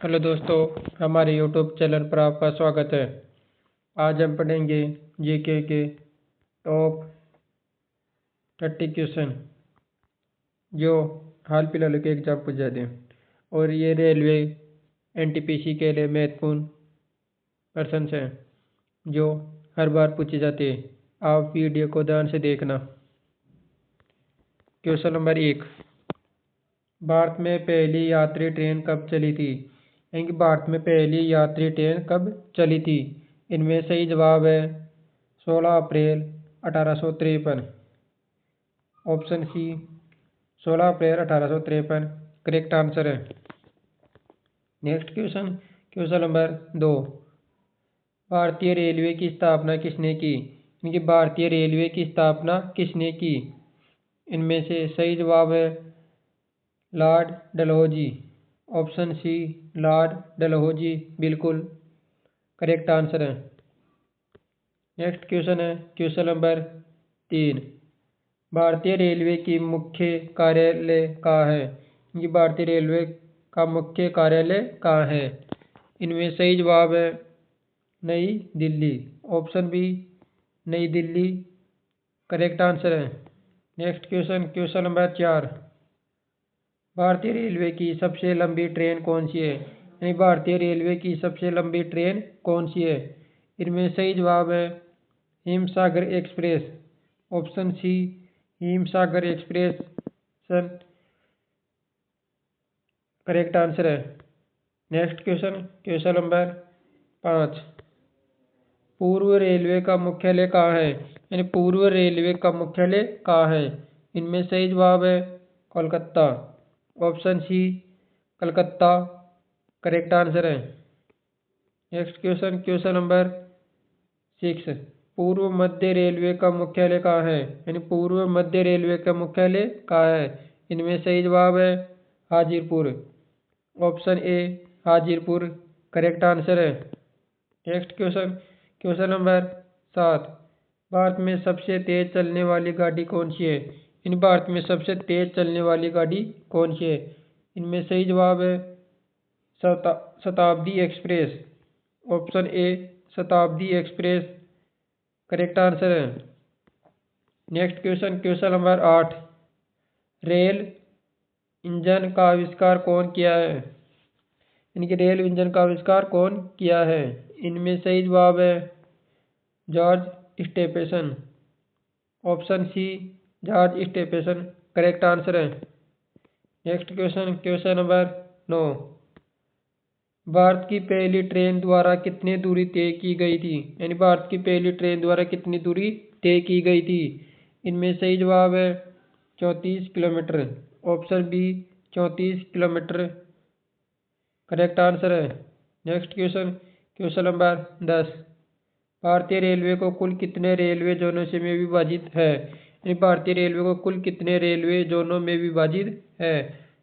Hello दोस्तों, हमारे YouTube channel पर आपका स्वागत है। आज हम पढ़ेंगे जीके के टॉप 30 क्वेश्चन जो हाल फिलहाल के एग्जाम पूछ जाते हैं। और ये रेलवे एनटीपीसी के लिए महत्वपूर्ण प्रश्न हैं जो हर बार पूछे जाते हैं। आप वीडियो को ध्यान से देखना। क्वेश्चन नंबर 1, भारत में पहली यात्री ट्रेन कब चली थी? यानी कि भारत में पहली यात्री ट्रेन कब चली थी? इनमें सही जवाब है 16 अप्रैल 1853। ऑप्शन सी 16 अप्रैल 1853 करेक्ट आंसर है। नेक्स्ट क्वेश्चन, क्वेश्चन नंबर 2, भारतीय रेलवे की स्थापना किसने की? इनकी भारतीय रेलवे की स्थापना किसने की? इनमें से सही जवाब है Lord Dalhousie. Option C Lord Dalhousie बिल्कुल करेक्ट आंसर है। नेक्स्ट क्वेश्चन है क्वेश्चन नंबर 3, भारतीय रेलवे की मुख्य कार्यालय कहाँ है? ये भारतीय रेलवे का मुख्य कार्यालय कहाँ है? इनमें सही जवाब है नई दिल्ली। ऑप्शन बी नई दिल्ली करेक्ट आंसर है। नेक्स्ट क्वेश्चन, क्वेश्चन नंबर 4, भारतीय रेलवे की सबसे लंबी ट्रेन कौन सी है? यानी भारतीय रेलवे की सबसे लंबी ट्रेन कौन सी है? इनमें सही जवाब है Himsagar express. Option C Himsagar express correct answer है। नेक्स्ट क्वेश्चन, क्वेश्चन नंबर 5, पूर्व रेलवे का मुख्यालय कहाँ है? यानी पूर्व रेलवे का मुख्यालय कहाँ है? इनमें सही जवाब है Kolkata. Option C Calcutta correct answer है। नेक्स्ट क्वेश्चन, क्वेश्चन नंबर 6, पूर्व मध्य रेलवे का मुख्यालय कहाँ है? यानी पूर्व मध्य रेलवे का मुख्यालय कहाँ है? इनमें सही जवाब है Hajipur. Option A Hajipur correct answer है। Next question, question number 7, Bharat में सबसे तेज चलने वाली गाड़ी कौन सी है? इन भारत में सबसे तेज चलने वाली गाड़ी कौन सी है? इनमें सही जवाब है शताब्दी एक्सप्रेस। ऑप्शन ए शताब्दी एक्सप्रेस करेक्ट आंसर है। Next question, question number 8, rail engine का आविष्कार कौन किया है? इनके रेल इंजन का आविष्कार कौन किया है? इनमें सही जवाब है George Stephenson. Option C George Stephenson correct answer है। Next question, question number 9, Bharat की पहली ट्रेन द्वारा कितनी दूरी तय की गई थी? यानी भारत की पहली ट्रेन द्वारा कितनी दूरी तय की गई थी? इनमें सही जवाब है 34 kilometre. Option B 34 kilometre correct answer है। नेक्स्ट क्वेश्चन, क्वेश्चन नंबर 10, भारतीय रेलवे को कुल कितने रेलवे जोनों से में विभाजित है? यानी भारतीय रेलवे को कुल कितने रेलवे जोनों में विभाजित है?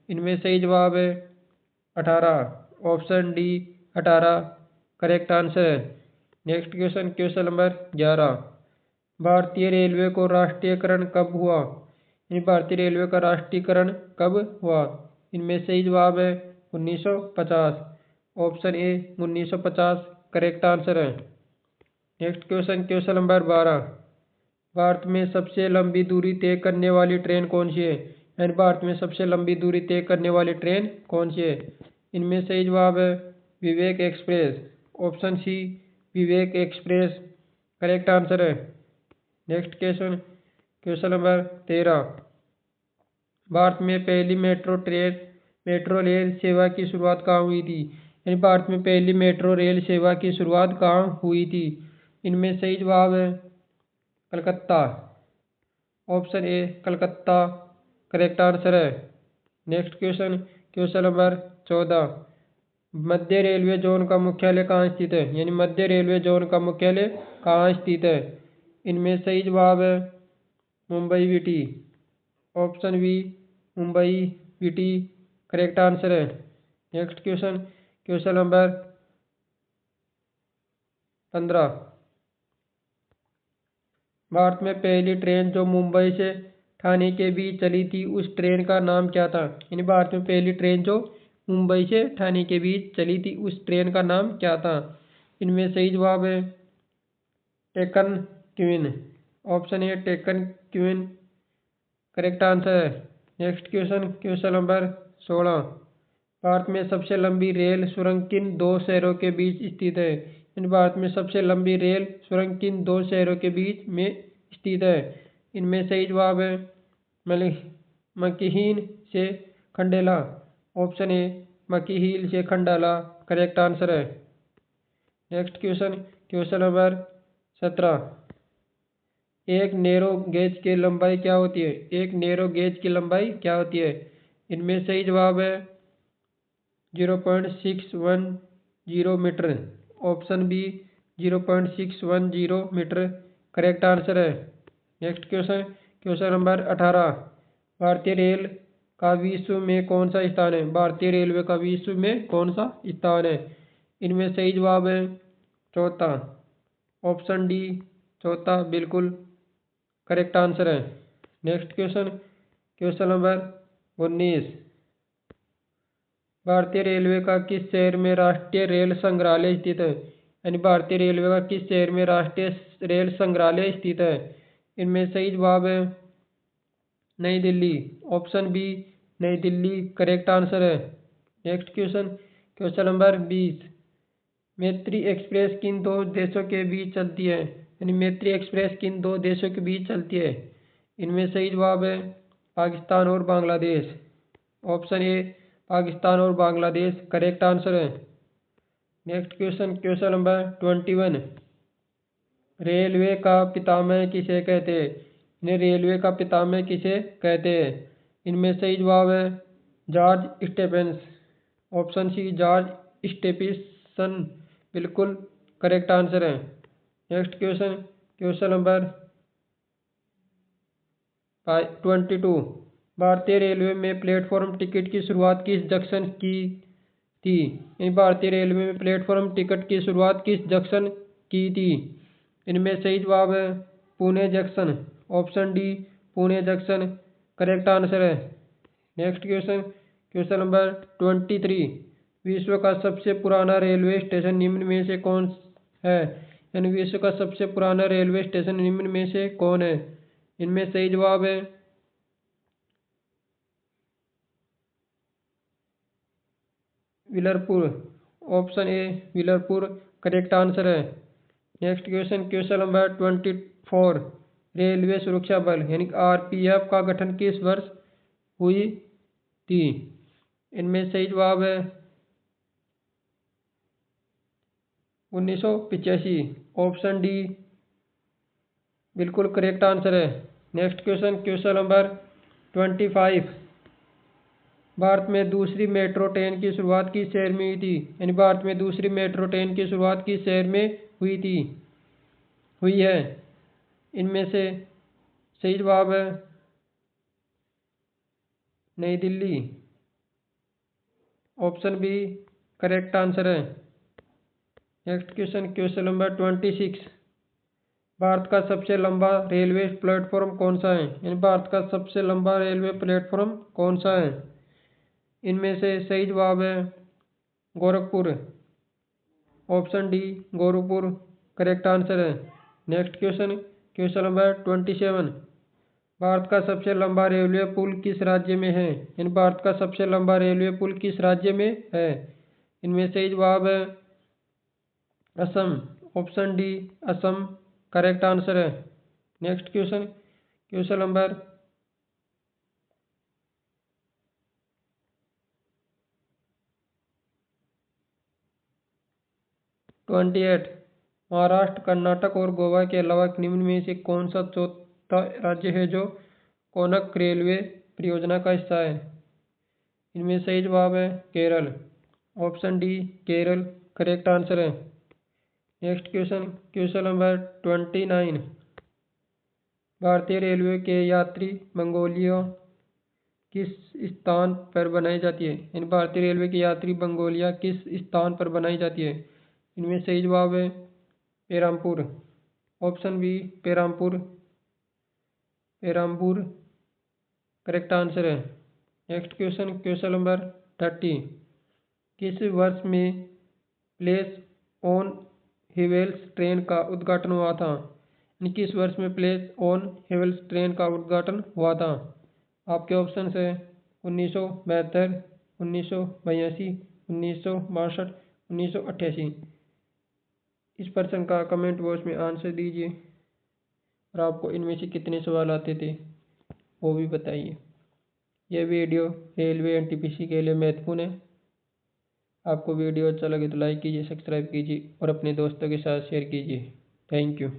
इनमें सही जवाब है 18। ऑप्शन डी 18 करेक्ट आंसर है। नेक्स्ट क्वेश्चन, क्वेश्चन नंबर 11, भारतीय रेलवे को राष्ट्रीयकरण कब हुआ? यानी भारतीय रेलवे का राष्ट्रीयकरण कब हुआ? इनमें सही जवाब है 1950। ऑप्शन ए 1950 करेक्ट आंसर है। Next question, question number 12, Bharat में सबसे लंबी दूरी तय करने वाली ट्रेन कौन सी है? यानी भारत में सबसे लंबी दूरी तय करने वाली ट्रेन कौन सी है? इनमें सही जवाब है विवेक एक्सप्रेस। ऑप्शन सी विवेक एक्सप्रेस करेक्ट आंसर है। Next question, question number 13, Bharat में पहली मेट्रो रेल सेवा की शुरुआत कहाँ हुई थी? यानी भारत में पहली मेट्रो रेल सेवा की शुरुआत कहाँ हुई थी? इनमें सही जवाब है Calcutta. Option A Calcutta correct answer है। नेक्स्ट क्वेश्चन, क्वेश्चन नंबर 14, मध्य रेलवे जोन का मुख्यालय कहाँ स्थित है? यानी मध्य रेलवे जोन का मुख्यालय कहाँ स्थित है? इनमें सही जवाब है Mumbai VT. Option B Mumbai VT correct answer है। Next question, question number 15, Bharat में पहली ट्रेन जो मुंबई से ठाणे के बीच चली थी उस ट्रेन का नाम क्या था? यानी भारत में पहली ट्रेन जो मुंबई से ठाणे के बीच चली थी उस ट्रेन का नाम क्या था? इनमें सही जवाब है Deccan Queen. Option A Deccan Queen correct answer है। Next question, question number 16। Bharat में सबसे लंबी रेल सुरंग किन दो शहरों के बीच स्थित है? इन भारत में सबसे लंबी रेल सुरंग किन दो शहरों के बीच में स्थित है? इनमें सही जवाब है मकीहीन से खंडेला। ऑप्शन ए मकीहील से खंडाला करेक्ट आंसर है। Next question, question number 17। एक नैरो गेज की लंबाई क्या होती है? एक नैरो गेज की लंबाई क्या होती है? इनमें सही जवाब है 0.610 metre. Option B 0.610 metre correct answer है। Next question, question number 18। भारतीय रेल का विश्व में कौन सा स्थान है? भारतीय रेलवे का विश्व में कौन सा स्थान है? इनमें सही जवाब है चौथा। ऑप्शन डी चौथा बिल्कुल करेक्ट आंसर है। Next question, question number 19। भारतीय रेलवे का किस शहर में राष्ट्रीय रेल संग्रहालय स्थित है? यानी भारतीय रेलवे का किस शहर में राष्ट्रीय रेल संग्रहालय स्थित है? इनमें सही जवाब है नई दिल्ली। ऑप्शन बी नई दिल्ली करेक्ट आंसर है। Next question, question number 20। मैत्री एक्सप्रेस किन दो देशों के बीच चलती है? यानी मैत्री एक्सप्रेस किन दो देशों के बीच चलती है? इनमें सही जवाब है पाकिस्तान और बांग्लादेश। ऑप्शन ए पाकिस्तान और बांग्लादेश करेक्ट आंसर है। Next question, question number 21। Railway का पितामह किसे कहते हैं? इन्हें रेलवे का पितामह किसे कहते हैं? इनमें सही जवाब है George Stephenson. Option C George Stephenson बिल्कुल करेक्ट आंसर है। Next question, question number 22। भारतीय रेलवे में प्लेटफॉर्म टिकट की शुरुआत किस जंक्शन की थी? भारतीय रेलवे में प्लेटफॉर्म टिकट की शुरुआत किस जंक्शन की थी? इनमें सही जवाब है Pune junction. Option D Pune junction correct answer है। Next question, question number 23। विश्व का सबसे पुराना रेलवे स्टेशन निम्न में से कौन है? यानी विश्व का सबसे पुराना रेलवे स्टेशन निम्न में से कौन है? इनमें सही जवाब है विलरपुर। ऑप्शन ए विलरपुर करेक्ट आंसर है। Next question, question number 24। Railway सुरक्षा बल यानी आरपीएफ का गठन किस वर्ष हुई थी? इनमें सही जवाब है 1985। ऑप्शन डी बिल्कुल करेक्ट आंसर है। Next question, question number 25। Bharat में दूसरी मेट्रो ट्रेन की शुरुआत किस शहर में हुई थी? यानी भारत में दूसरी मेट्रो ट्रेन की शुरुआत किस शहर में हुई है? इनमें से सही जवाब है Nai Delhi. Option B correct answer है। Next question, question number 26। Bharat का सबसे लंबा रेलवे प्लेटफॉर्म कौन सा है? यानी भारत का सबसे लंबा रेलवे प्लेटफॉर्म कौन सा है? इनमें से सही जवाब है Gorakhpur. Option D Gorakhpur correct answer है। Next question, question number 27। Bharat का सबसे लंबा रेलवे पुल किस राज्य में है? इन भारत का सबसे लंबा रेलवे पुल किस राज्य में है? इनमें सही जवाब है Assam. Option D Assam correct answer है। Next question, question number 28। Maharashtra, Karnataka और गोवा के अलावा निम्न में से कौन सा चौथा राज्य है जो कोनक रेलवे परियोजना का हिस्सा है? इनमें सही जवाब है Kerala. Option D Kerala correct answer है। Next question, question number 29। भारतीय रेलवे के यात्री मंगोलिया किस स्थान पर बनाई जाती है? इन भारतीय रेलवे की यात्री मंगोलिया किस स्थान पर बनाई जाती है? इनमें सही जवाब है पेरामपुर। ऑप्शन बी पेरामपुर करेक्ट आंसर है। Next question, question number 30। किस वर्ष में प्लेस ऑन व्हील्स ट्रेन का उद्घाटन हुआ था? यानी किस वर्ष में प्लेस ऑन व्हील्स ट्रेन का उद्घाटन हुआ था? आपके ऑप्शन है 1972, 1982, 1962, 1988। इस प्रश्न का कमेंट बॉक्स में आंसर दीजिए और आपको इनमें से कितने सवाल आते थे वो भी बताइए। यह वीडियो रेलवे एनटीपीसी के लिए महत्वपूर्ण है। आपको वीडियो अच्छा लगे तो लाइक कीजिए, सब्सक्राइब कीजिए और अपने दोस्तों के साथ शेयर कीजिए। Thank you.